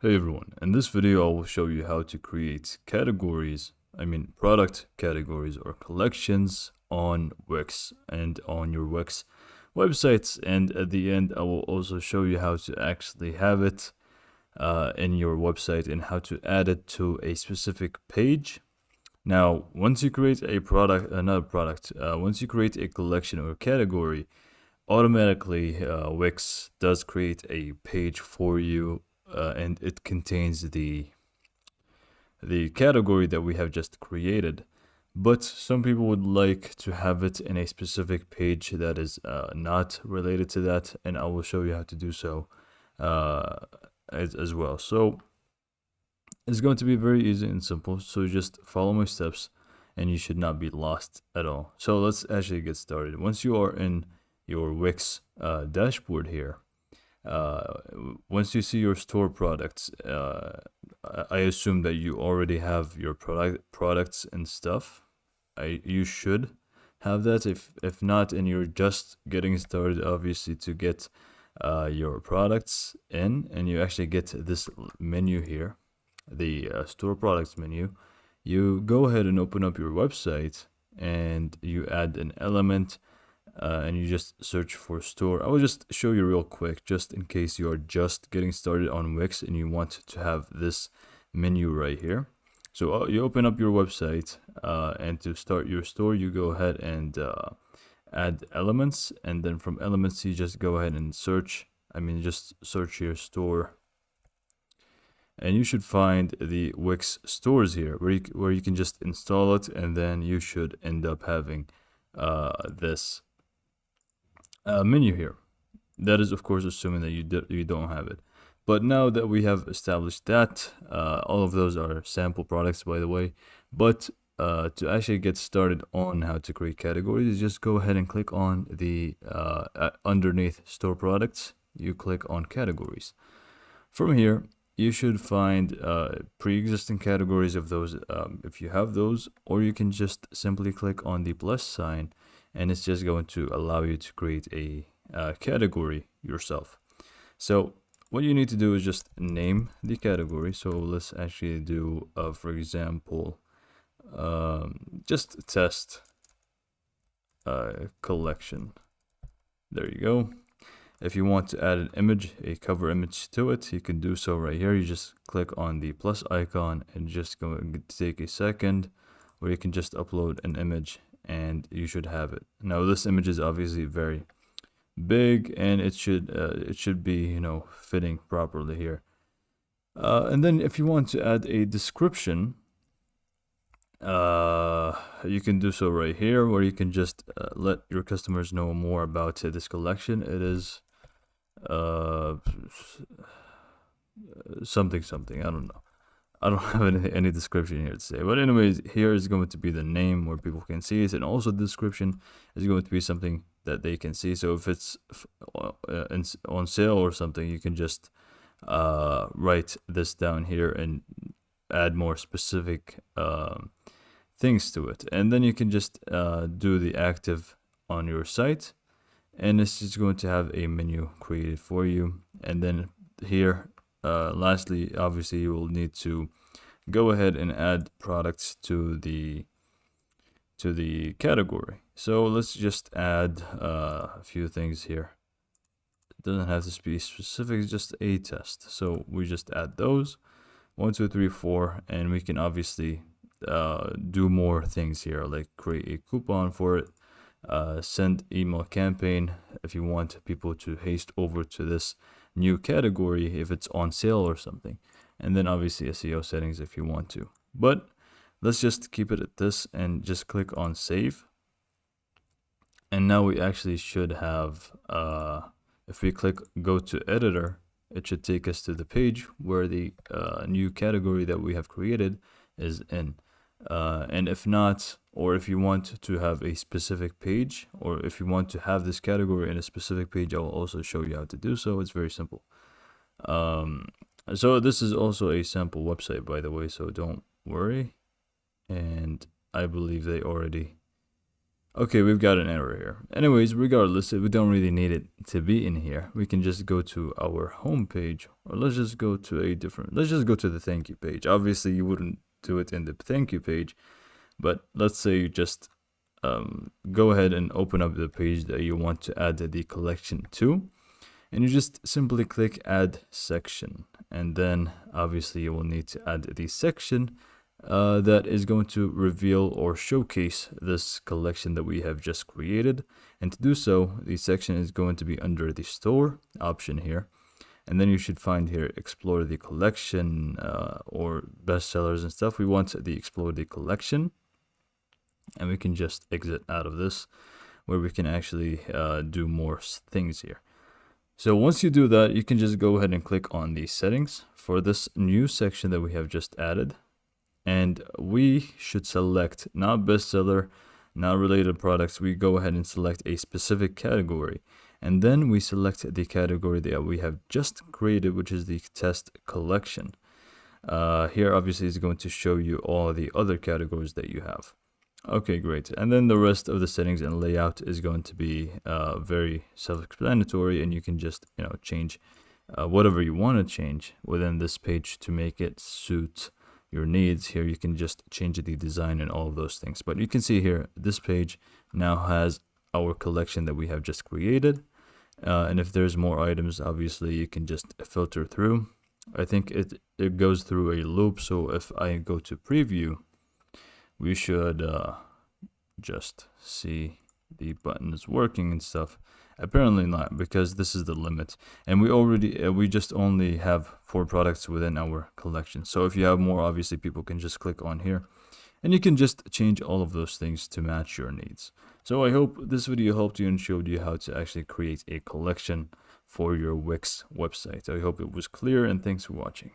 Hey everyone, in this video I will show you how to create product categories or collections on Wix and on your Wix websites. And at the end, I will also show you how to actually have it in your website and how to add it to a specific page. Now, once you create once you create a collection or a category, automatically Wix does create a page for you, and it contains the category that we have just created. But some people would like to have it in a specific page that is not related to that, and I will show you how to do so uh, as well. So it's going to be very easy and simple. So just follow my steps, and you should not be lost at all. So let's actually get started. Once you are in your Wix dashboard here, uh, once you see your store products, I assume that you already have your products and stuff. You should have that. If not, and you're just getting started, obviously to get your products in, and you actually get this menu here, the store products menu. You go ahead and open up your website, and you add an element, and you just search for store. I will just show you real quick, just in case you are just getting started on Wix and you want to have this menu right here. So you open up your website, and to start your store, you go ahead and add elements, and then from elements, you just go ahead and search. Just search your store, and you should find the Wix stores here, where you can just install it, and then you should end up having this menu here. That is, of course, assuming that you don't have it. But now that we have established that, all of those are sample products, by the way. But to actually get started on how to create categories, just go ahead and click on the underneath store products. You click on categories. From here, you should find pre-existing categories of those, if you have those, or you can just simply click on the plus sign, and it's just going to allow you to create a category yourself. So what you need to do is just name the category. So let's actually do, for example, just test collection. There you go. If you want to add an image, a cover image to it, you can do so right here. You just click on the plus icon and just go and take a second, where you can just upload an image, and you should have it. Now this image is obviously very big, and it should be fitting properly here. And then if you want to add a description, you can do so right here, where you can just let your customers know more about this collection. It is something something, I don't know. I don't have any description here to say, but anyways, here is going to be the name where people can see it, and also the description is going to be something that they can see. So if it's on sale or something, you can just write this down here and add more specific things to it, and then you can just do the active on your site, and this is going to have a menu created for you. And then here, lastly, obviously you will need to go ahead and add products to the category. So let's just add a few things here. It doesn't have to be specific, it's just a test. So we just add those 1, 2, 3, 4, and we can obviously do more things here, like create a coupon for it, send email campaign if you want people to haste over to this new category if it's on sale or something, and then obviously SEO settings if you want to. But let's just keep it at this and just click on save. And now we actually should have, if we click go to editor, it should take us to the page where the new category that we have created is in. And if not, or if you want to have a specific page, or if you want to have this category in a specific page, I will also show you how to do so. It's very simple. So this is also a sample website, by the way, so don't worry. And I believe they already Okay, we've got an error here. Anyways, regardless, we don't really need it to be in here. We can just go to our home page, or let's just go to let's just go to the thank you page. Obviously, you wouldn't do it in the thank you page, but let's say you just go ahead and open up the page that you want to add the collection to, and you just simply click add section, and then obviously you will need to add the section that is going to reveal or showcase this collection that we have just created. And to do so, the section is going to be under the store option here, and then you should find here explore the collection or bestsellers and stuff. We want the explore the collection, and we can just exit out of this, where we can actually do more things here. So once you do that, you can just go ahead and click on the settings for this new section that we have just added. And we should select not bestseller, not related products. We go ahead and select a specific category. And then we select the category that we have just created, which is the test collection. Here, obviously, is going to show you all the other categories that you have. Okay, great. And then the rest of the settings and layout is going to be very self-explanatory, and you can just change whatever you want to change within this page to make it suit your needs. Here you can just change the design and all of those things. But you can see here, this page now has our collection that we have just created. And if there's more items, obviously you can just filter through. I think it goes through a loop. So if I go to preview, we should just see the button is working and stuff. Apparently not, because this is the limit, and we just only have 4 products within our collection. So if you have more, obviously people can just click on here, and you can just change all of those things to match your needs. So I hope this video helped you and showed you how to actually create a collection for your Wix website. I hope it was clear, and thanks for watching.